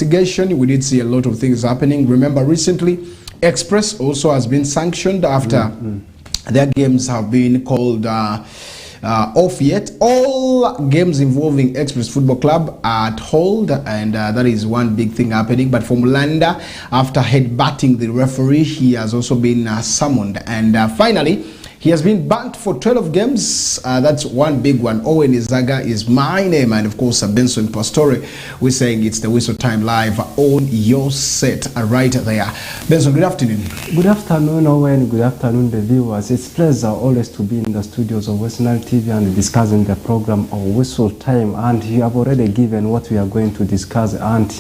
investigation. We did see a lot of things happening. Remember, recently, Express also has been sanctioned after their games have been called off yet. All games involving Express Football Club are at hold, and that is one big thing happening. But for Mulanda, after headbutting the referee, he has also been summoned. And finally, he has been banned for 12 games. That's one big one. Owen Izaga is my name, and of course Benson Pastore. We're saying it's the Whistle Time Live on your set right there. Benson, good afternoon. Good afternoon, Owen. Good afternoon, the viewers. It's a pleasure always to be in the studios of West Nile TV and discussing the program of Whistle Time. And you have already given what we are going to discuss. And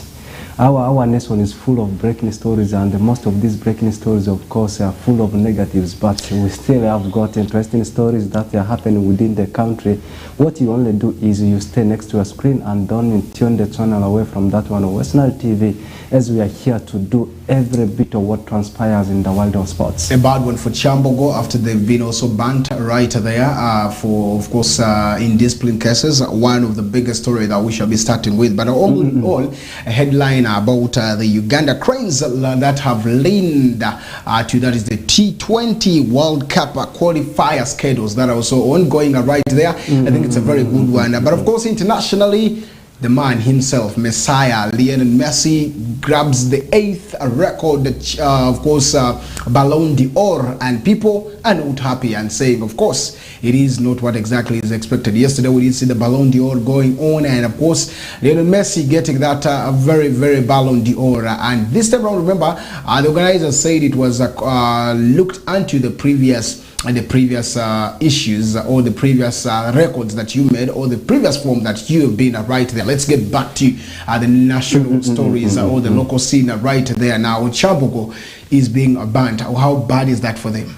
our nation is full of breaking stories, and most of these breaking stories, of course, are full of negatives, but we still have got interesting stories that are happening within the country. What you only do is you stay next to a screen and don't tune the channel away from that one on West Nile TV, as we are here to do every bit of what transpires in the world of sports. A bad one for Kyambogo after they've been also banned right there for, of course, indiscipline cases. One of the biggest stories that we shall be starting with, but all in all, a headline about the Uganda Cranes that have leaned to, that is the T20 World Cup qualifier schedules that are also ongoing right there. I think it's a very good one. But of course, internationally, the man himself, Messiah, Lionel Messi, grabs the 8th record, of course, Ballon d'Or, and people are not happy and saying, of course, it is not what exactly is expected. Yesterday, we did see the Ballon d'Or going on, and of course, Lionel Messi getting that very, very Ballon d'Or. And this time around, remember, the organizers said it was looked into the previous issues or the previous records that you made or the previous form that you have been right there. Let's get back to the national stories or the local scene right there now. Kyambogo is being banned. How bad is that for them?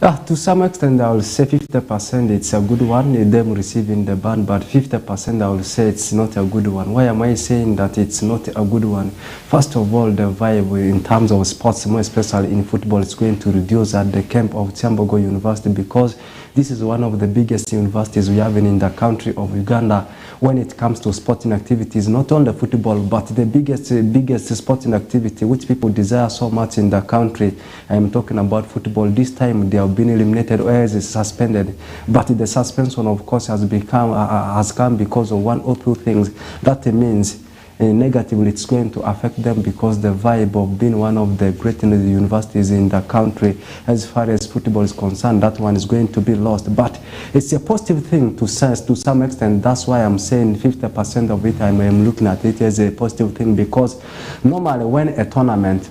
To some extent, I will say 50% it's a good one, them receiving the ban, but 50% I will say it's not a good one. Why am I saying that it's not a good one? First of all, the vibe in terms of sports, more especially in football, is going to reduce at the camp of Kyambogo University, because this is one of the biggest universities we have in the country of Uganda when it comes to sporting activities, not only football, but the biggest sporting activity which people desire so much in the country. I am talking about football. This time they have been eliminated or is suspended, but the suspension, of course, has come because of one or two things. That means negatively it's going to affect them, because the vibe of being one of the great universities in the country as far as football is concerned, that one is going to be lost. But it's a positive thing to some extent. That's why I'm saying 50% of it I am looking at it as a positive thing, because normally when a tournament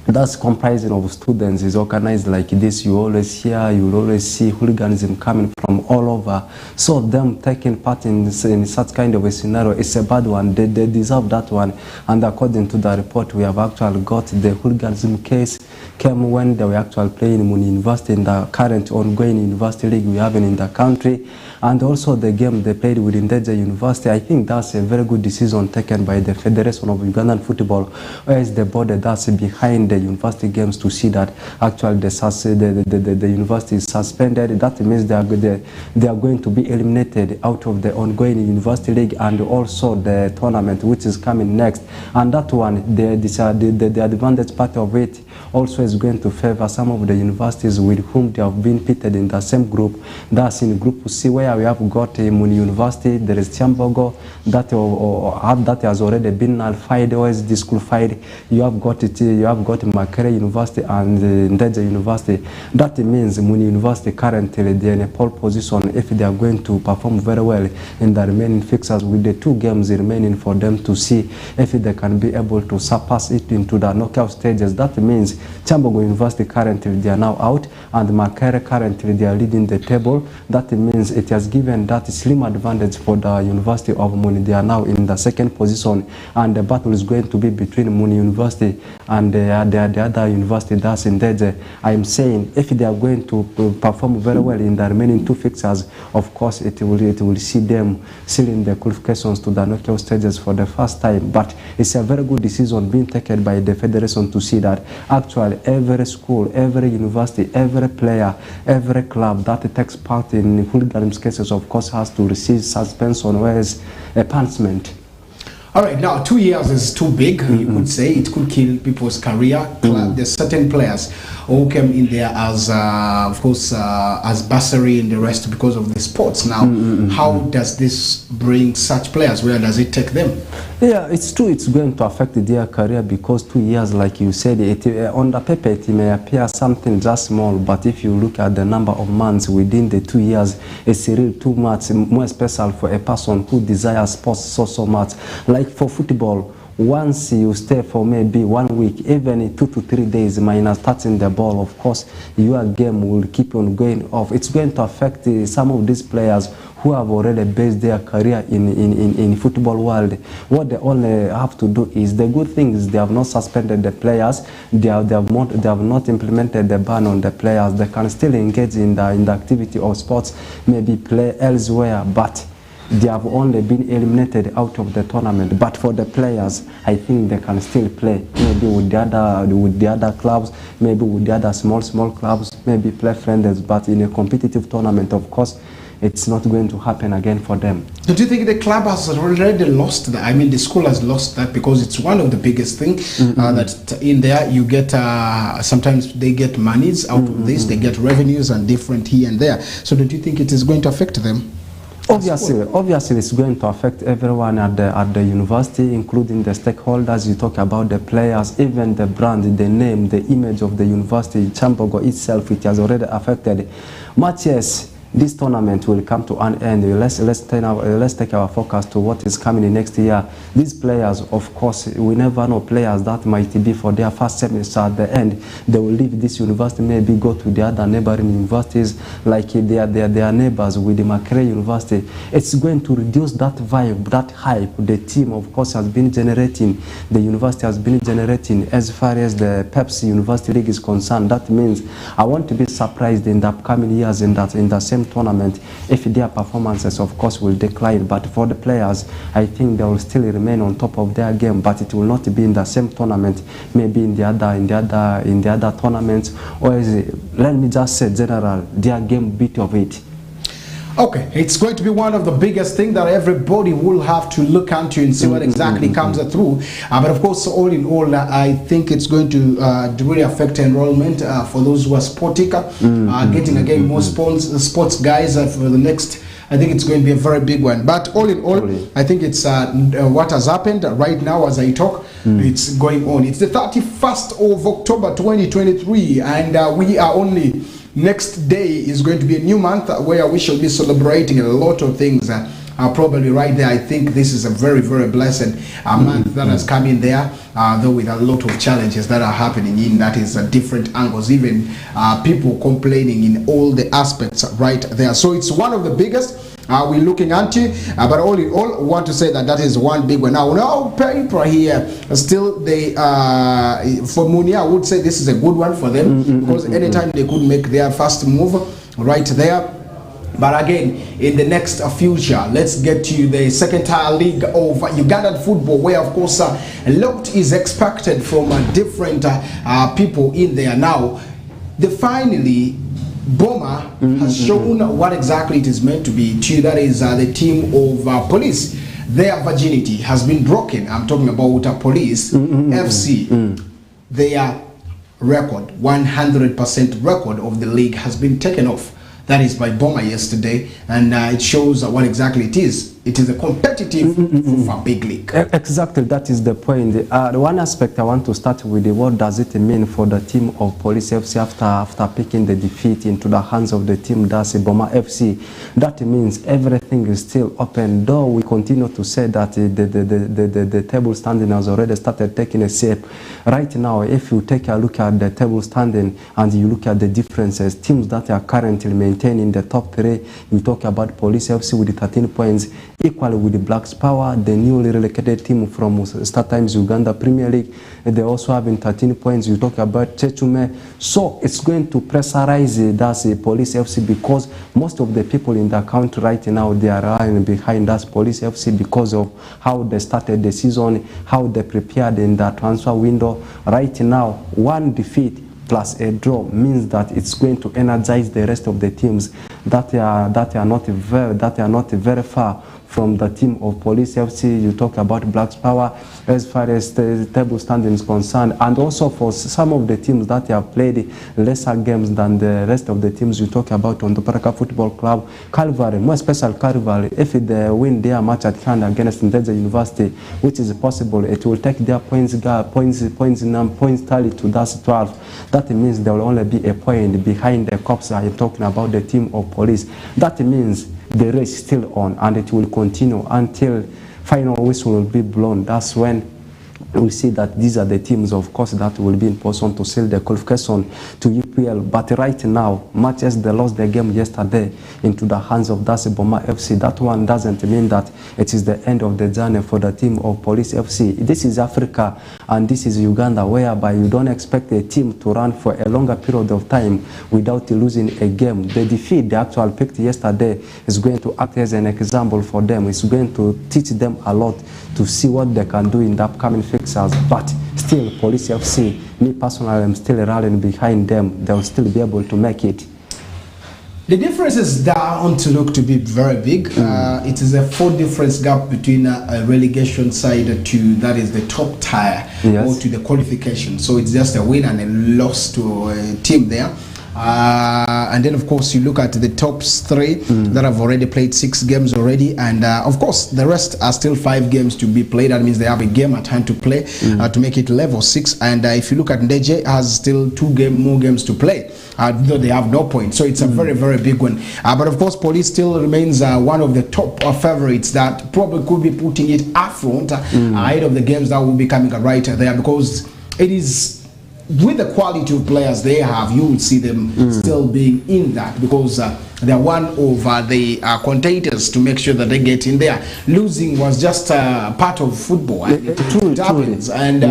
that's comprising of students is organized like this, you always see hooliganism coming from all over. So them taking part in such kind of a scenario is a bad one. They deserve that one. And according to the report, we have actually got the hooliganism case came when they were actually playing in Muni University, in the current ongoing university league we have in the country. And also the game they played with Ndeje University. I think that's a very good decision taken by the Federation of Ugandan Football, as the body that's behind the university games, to see that actually the university is suspended. That means they are going to be eliminated out of the ongoing university league and also the tournament which is coming next. And that one, the advantage part of it also is going to favor some of the universities with whom they have been pitted in the same group. That's in Group C, where we have got Muni University, there is Kyambogo that has already been nullified or is disqualified. You have got Makerere University and Ndeje University. That means Muni University currently they're in a pole position if they are going to perform very well in the remaining fixtures, with the 2 games remaining for them to see if they can be able to surpass it into the knockout stages. That means Kyambogo University currently they are now out, and Makerere currently they are leading the table. That means it has given that slim advantage for the University of Muni. They are now in the 2nd position, and the battle is going to be between Muni University and the other university, that's in Ndeje. I am saying if they are going to perform very well in the remaining 2 fixtures, of course it will see them sealing the qualifications to the knockout stages for the first time. But it's a very good decision being taken by the federation to see that actually every school, every university, every player, every club that takes part in hooliganism cases, of course, has to receive suspension or as a punishment. All right, now 2 years is too big. You could say it could kill people's career. There's certain players who came in there as, of course, as bursary and the rest because of the sports. Now, how does this bring such players? Where does it take them? Yeah, it's true. It's going to affect their career because 2 years, like you said, on the paper it may appear something just small, but if you look at the number of months within the 2 years, it's really too much, more special for a person who desires sports so much. Like for football, once you stay for maybe 1 week, even 2 to 3 days minus touching the ball, of course, your game will keep on going off. It's going to affect some of these players who have already based their career in football world. What they only have to do is, the good thing is they have not suspended the players, they have not implemented the ban on the players. They can still engage in the activity of sports, maybe play elsewhere, but they have only been eliminated out of the tournament. But for the players, I think they can still play, maybe with the other clubs, maybe with the other small clubs, maybe play friendlies, but in a competitive tournament, of course, it's not going to happen again for them. Do you think the club has already lost that? I mean, the school has lost that because it's one of the biggest things that in there you get, sometimes they get monies out of this, they get revenues and different here and there. So don't you think it is going to affect them? Obviously, it's going to affect everyone at the university, including the stakeholders. You talk about the players, even the brand, the name, the image of the university, Kyambogo itself, it has already affected. Much yes, this tournament will come to an end. Let's take our focus to what is coming next year. These players, of course, we never know, players that might be for their first semester at the end, they will leave this university, maybe go to the other neighboring universities, like their neighbors with the Makerere University. It's going to reduce that vibe, that hype the team, of course, has been generating, the university has been generating as far as the Pepsi University League is concerned. That means I want to be surprised in the upcoming years in the same tournament if their performances, of course, will decline. But for the players, I think they will still remain on top of their game, but it will not be in the same tournament, maybe in the other tournaments, or let me just say general, their game bit of it. Okay, it's going to be one of the biggest things that everybody will have to look into and see what exactly comes through. But of course, all in all, I think it's going to really affect enrollment for those who are sporting, getting again more sports guys for the next. I think it's going to be a very big one. But all in all, I think it's what has happened right now as I talk. It's going on. It's the 31st of October 2023, and we are only. Next day is going to be a new month where we shall be celebrating a lot of things. Probably right there, I think this is a very, very blessed month that has come in there, though with a lot of challenges that are happening in that is different angles, even people complaining in all the aspects right there. So it's one of the biggest we're looking at it, but all in all, want to say that is one big one. Now paper here, still they for Munia, I would say this is a good one for them because anytime they could make their first move right there. But again, in the next future, let's get to the second tier league of Ugandan football, where of course a lot is expected from different people in there. Now, finally, Boma has shown what exactly it is meant to be. That is the team of police. Their virginity has been broken. I'm talking about police FC. Their record, 100% record of the league has been taken off. That is by Boma yesterday, and it shows what exactly it is. It is a competitive for big league. Exactly, that is the point. The one aspect I want to start with, what does it mean for the team of Police FC after picking the defeat into the hands of the team that's Boma FC? That means everything is still open, though we continue to say that the table standing has already started taking a shape. Right now, if you take a look at the table standing and you look at the differences, teams that are currently maintaining the top three, you talk about Police FC with 13 points, equally with the Blacks Power, the newly relocated team from StarTimes Uganda Premier League. They also have 13 points. You talk about Chechume. So it's going to pressurize that Police FC because most of the people in the country right now, they are lying behind us Police FC because of how they started the season, how they prepared in the transfer window. Right now, one defeat plus a draw means that it's going to energize the rest of the teams that are not very far from the team of Police FC. You talk about Blacks Power as far as the table standing is concerned, and also for some of the teams that have played lesser games than the rest of the teams. You talk about Onduparaka Football Club, Calvary, more special Calvary. If they win their match at hand against Ndeze University, which is possible, it will take their points tally to that 12. That means there will only be a point behind the cops. I am talking about the team of Police. That means the race is still on, and it will continue until final whistle will be blown. That's when we see that these are the teams, of course, that will be in position to seal the qualification to UPL. But right now, much as they lost the game yesterday into the hands of Boma FC, that one doesn't mean that it is the end of the journey for the team of Police FC. This is Africa and this is Uganda, whereby you don't expect a team to run for a longer period of time without losing a game. The defeat they actually picked yesterday is going to act as an example for them. It's going to teach them a lot to see what they can do in the upcoming fixtures. But still, Police FC, me personally, I'm still rallying behind them. They'll still be able to make it. The differences down to look to be very big. It is a 4 difference gap between a relegation side to that is the top tier, yes, or to the qualification. So it's just a win and a loss to a team there. And then of course you look at the top 3 that have already played 6 games already, and of course the rest are still 5 games to be played. That means they have a game at hand to play to make it level 6. And if you look at Ndeze, has still 2 more games to play, though they have no points. So it's a very, very big one. But of course Police still remains one of the top favorites that probably could be putting it up front ahead of the games that will be coming right there, because it is, with the quality of players they have, you will see them still being in that, because they're one of the contenders to make sure that they get in there. Losing was just part of football, and it happens. And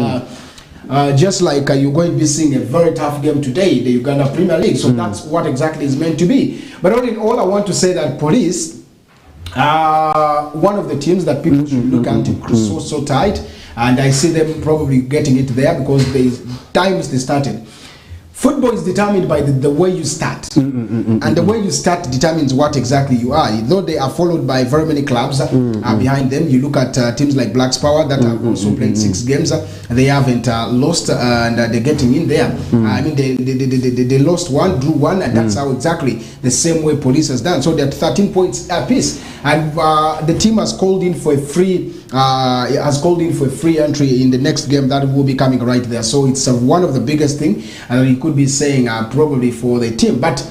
just like you're going to be seeing a very tough game today, the Uganda Premier League. So that's what exactly is meant to be. But all in all, I want to say that Police are one of the teams that people should look at so tight. And I see them probably getting it there, because the times they started. Football is determined by the way you start, and the way you start determines what exactly you are. Though they are followed by very many clubs behind them. You look at teams like Blacks Power that have also played 6 games. They haven't lost, and they're getting in there. I mean, they lost 1, drew 1, and that's how exactly the same way Police has done. So they're 13 points apiece, and the team has called in for a free. Free entry in the next game that will be coming right there. So it's one of the biggest thing, and you could be saying probably for the team. But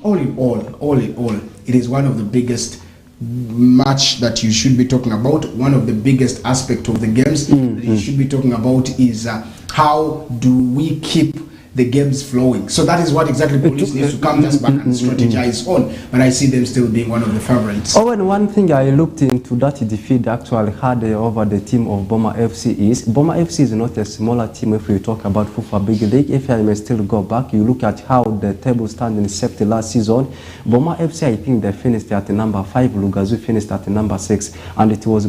all in all, it is one of the biggest match that you should be talking about. One of the biggest aspect of the games that you should be talking about is how do we keep the games flowing. So that is what exactly Police needs to come just back and strategize on. But I see them still being one of the favorites. Oh, and one thing I looked into that defeat actually had over the team of Boma FC is, Boma FC is not a smaller team if you talk about FIFA Big League. If I may still go back, you look at how the table standing set last season. Boma FC, I think they finished at number 5, Lugazu finished at number 6, and it was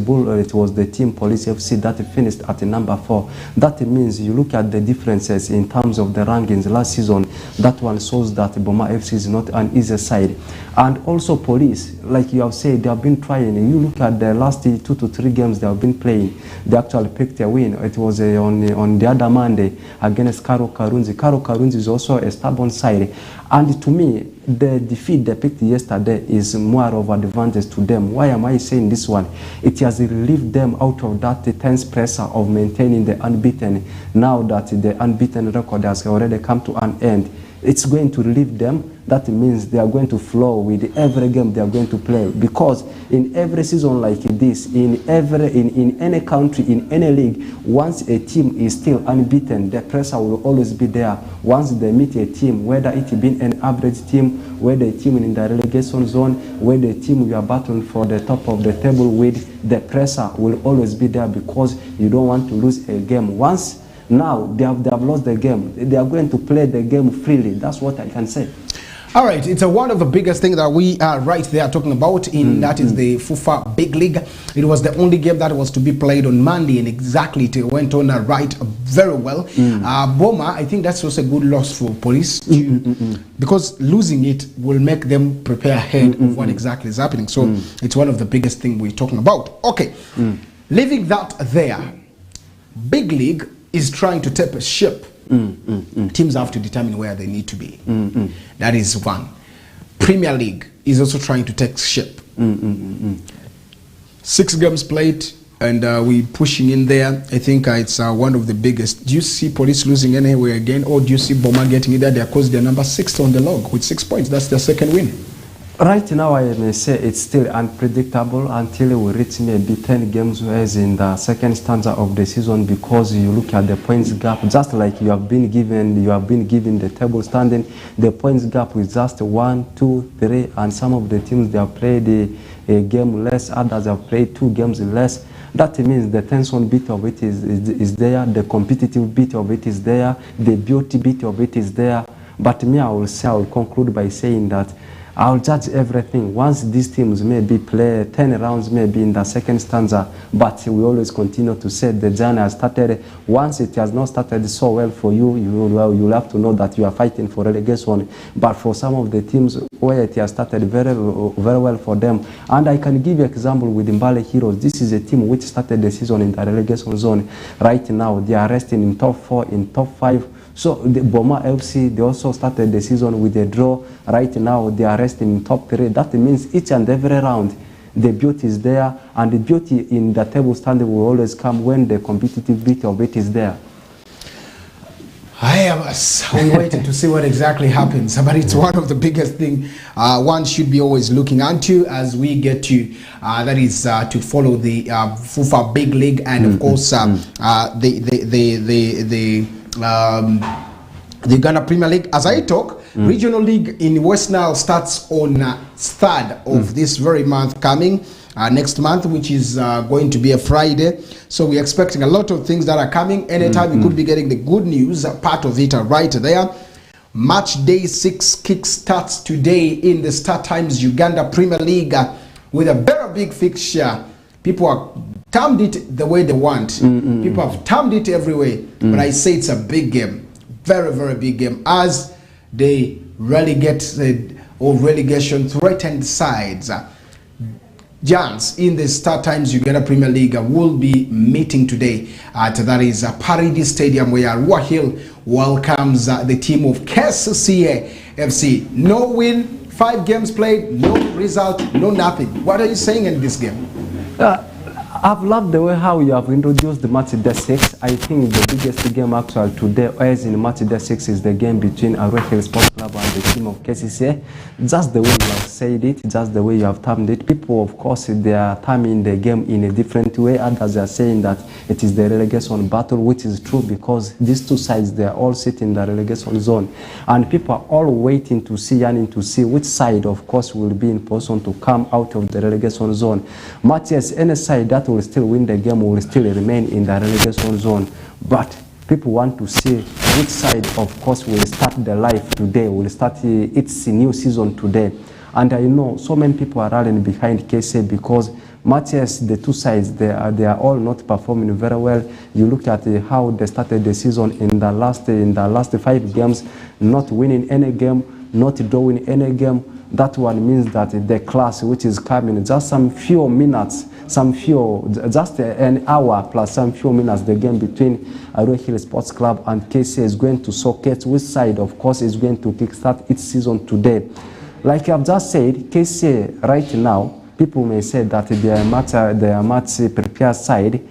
the team Police FC that finished at number 4. That means you look at the differences in terms of the rankings last season. That one shows that Boma FC is not an easy side. And also Police, like you have said, they have been trying. You look at the last 2 to 3 games they have been playing, they actually picked a win. It was on the other Monday against Karo Karunzi. Karo Karunzi is also a stubborn side. And to me, the defeat they picked yesterday is more of an advantage to them. Why am I saying this one? It has relieved them out of that tense pressure of maintaining the unbeaten. Now that the unbeaten record has already come to an end, it's going to relieve them. That means they are going to flow with every game they are going to play, because in every season like this, in any country, in any league, once a team is still unbeaten, the pressure will always be there. Once they meet a team, whether it be an average team, whether a team in the relegation zone, whether a team you are battling for the top of the table with, the pressure will always be there, because you don't want to lose a game. Once now they have lost the game, they are going to play the game freely. That's what I can say. All right, it's one of the biggest things that we are right there talking about in that is the FUFA Big League. It was the only game that was to be played on Monday, and exactly it went on right very well. Boma, I think that's also a good loss for Police because losing it will make them prepare ahead of what exactly is happening. So it's one of the biggest things we're talking about. Okay, leaving that there, Big League is trying to tap a ship. Teams have to determine where they need to be. That is one. Premier League is also trying to take shape. 6 games played, and we're pushing in there. I think it's one of the biggest. Do you see Police losing anywhere again, or do you see Boma getting either there because they're number 6 on the log with 6 points? That's their second win. Right now, I may say it's still unpredictable until we reach maybe 10 games as in the second stanza of the season, because you look at the points gap, just like you have been given the table standing, the points gap is just 1, 2, 3, and some of the teams they have played a game less, others have played 2 games less. That means the tension bit of it is there, the competitive bit of it is there, the beauty bit of it is there. But me, I will conclude by saying that I'll judge everything once these teams maybe play 10 rounds maybe in the second stanza, but we always continue to say the journey has started. Once it has not started so well for you, you'll have to know that you are fighting for relegation. But for some of the teams where it has started very well for them, and I can give you an example with Mbale Heroes. This is a team which started the season in the relegation zone. Right now they are resting in top 4, in top 5. So the Boma FC, they also started the season with a draw. Right now, they are resting in top 3. That means each and every round, the beauty is there, and the beauty in the table standing will always come when the competitive bit of it is there. I am waiting to see what exactly happens, but it's one of the biggest things one should be always looking into as we get to that is to follow the FUFA Big League, and of course the Ghana Premier League. As I talk, Regional League in West Nile starts on 3rd of this very month coming. Next month, which is going to be a Friday. So we're expecting a lot of things that are coming. Anytime we could be getting the good news, part of it right there. Match day 6 kick starts today in the Star Times Uganda Premier League with a very big fixture. People are termed it the way they want. People have termed it every way. But I say it's a big game. Very, very big game. As they relegated or relegation threatened sides. Giants in the Star Times Uganda Premier League will be meeting today at that is Paridi Stadium, where Arua Hill welcomes the team of KCCA FC. No win, 5 games played, no result, no nothing. What are you saying in this game? I've loved the way how you have introduced the match day 6. I think the biggest game actually today, as in match day 6, is the game between Arua Hill Sports Club and the team of KCCA. Just the way you have said it, just the way you have termed it. People, of course, they are terming the game in a different way. Others are saying that it is the relegation battle, which is true because these 2 sides, they are all sitting in the relegation zone. And people are all waiting to see, yearning to see which side, of course, will be in position to come out of the relegation zone. Matches, any side that will still win the game will still remain in the relegation zone. But people want to see which side, of course, will start the life today, will start its new season today. And I know so many people are rallying behind KCA because matches, the 2 sides, they are all not performing very well. You look at how they started the season in the last 5 games, not winning any game, not drawing any game. That one means that the class which is coming, just some few minutes, just an hour plus some few minutes, the game between Arua Hill Sports Club and KCA is going to socket which side, of course, is going to kickstart its season today. Like I've just said, KCA right now, people may say that they are much prepared side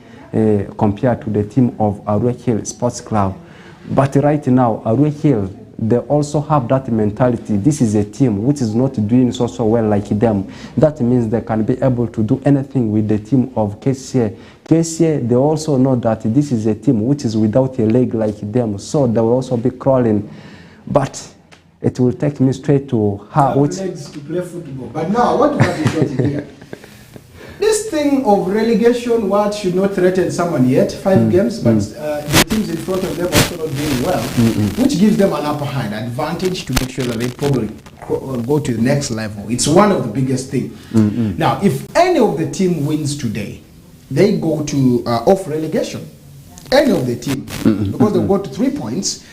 compared to the team of Arua Hill Sports Club. But right now, Arua Hill, they also have that mentality. This is a team which is not doing so well like them. That means they can be able to do anything with the team of KCA. KCA, they also know that this is a team which is without a leg like them, so they will also be crawling. But it will take me straight to how legs to play football. But now I want to have a shot here. This thing of relegation, what should not threaten someone yet, 5 games, but the teams in front of them also not doing well, which gives them an upper hand advantage to make sure that they probably go to the next level. It's one of the biggest things. Now, if any of the team wins today, they go to off relegation. Any of the team, because they go to 3 points.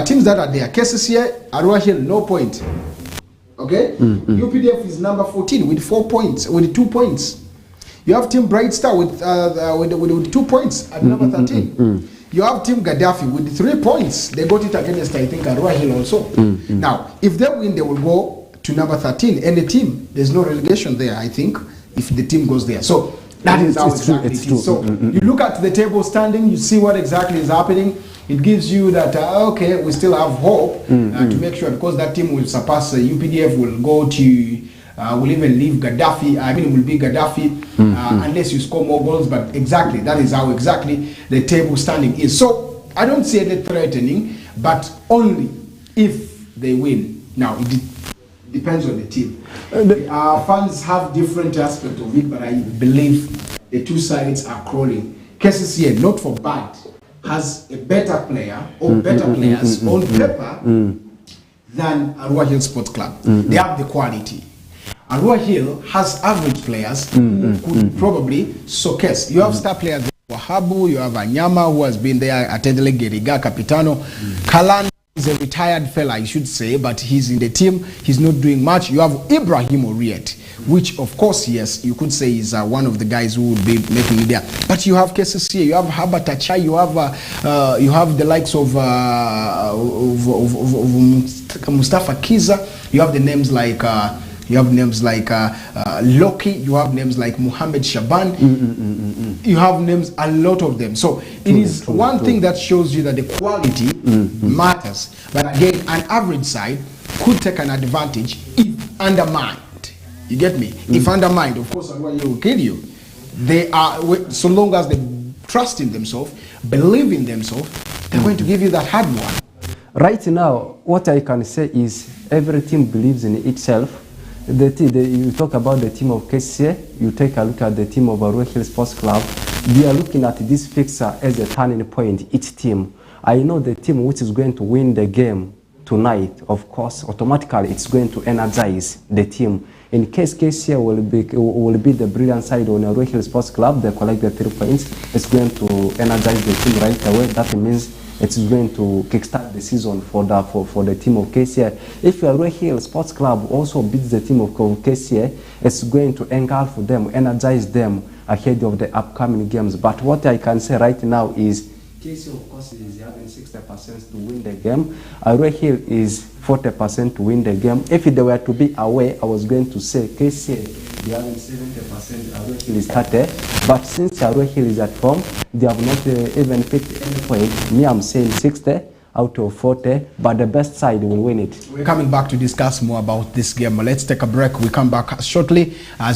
Teams that are there, KCCA, Arua Hill, no point. Okay, UPDF is number 14 with 4 points, with 2 points. You have Team Bright Star with 2 points at number 13. You have Team Gaddafi with 3 points. They got it against, I think, Arua Hill also. Now, if they win, they will go to number 13. And the team, there's no relegation there, I think, if the team goes there. So that is how exactly it is. So you look at the table standing, you see what exactly is happening. It gives you that, okay, we still have hope to make sure, because that team will surpass UPDF, will go to, will even leave Gaddafi. I mean, it will be Gaddafi unless you score more goals. But exactly, that is how exactly the table standing is. So I don't see any threatening, but only if they win. Now, it depends on the team. Fans have different aspects of it, but I believe the two sides are crawling. KCCA, not for bad, has a better player or better players on paper than Arua Hill Sports Club. They have the quality. Arua Hill has average players who could probably showcase. You have star players, Wahabu, you have Anyama, who has been there, Atendele Geriga, Capitano. Kalan is a retired fella, I should say, but he's in the team. He's not doing much. You have Ibrahim Oriet, which, of course, yes, you could say is one of the guys who would be making it there. But you have KCCA, you have Habat Achai, you have the likes of Mustafa Kiza. You have the names like Loki. You have names like Muhammad Shaban. You have names, a lot of them. So it is one thing that shows you that the quality matters. But again, an average side could take an advantage if undermined. You get me? If undermined, of course, Arua Hill will kill you. They are, so long as they trust in themselves, believe in themselves, they're going to give you that hard one. Right now, what I can say is every team believes in itself. You talk about the team of KCCA, you take a look at the team of Arua Hill Sports Club. They are looking at this fixture as a turning point, each team. I know the team which is going to win the game tonight, of course, automatically it's going to energize the team. In case KCCA will be the brilliant side on Arua Hill Sports Club, they collect the 3 points, it's going to energize the team right away. That means it's going to kickstart the season for the team of KCCA. If Arua Hill Sports Club also beats the team of KCCA, it's going to engulf them, energize them ahead of the upcoming games. But what I can say right now is KCCA, of course, is having 60% to win the game. Arua Hill is 40% to win the game. If they were to be away, I was going to say KCCA, they are having 70%, Arua Hill is 30%. But since Arua Hill is at home, they have not even picked any point. Me, I'm saying 60 out of 40, but the best side will win it. We're coming back to discuss more about this game. Let's take a break. We come back shortly as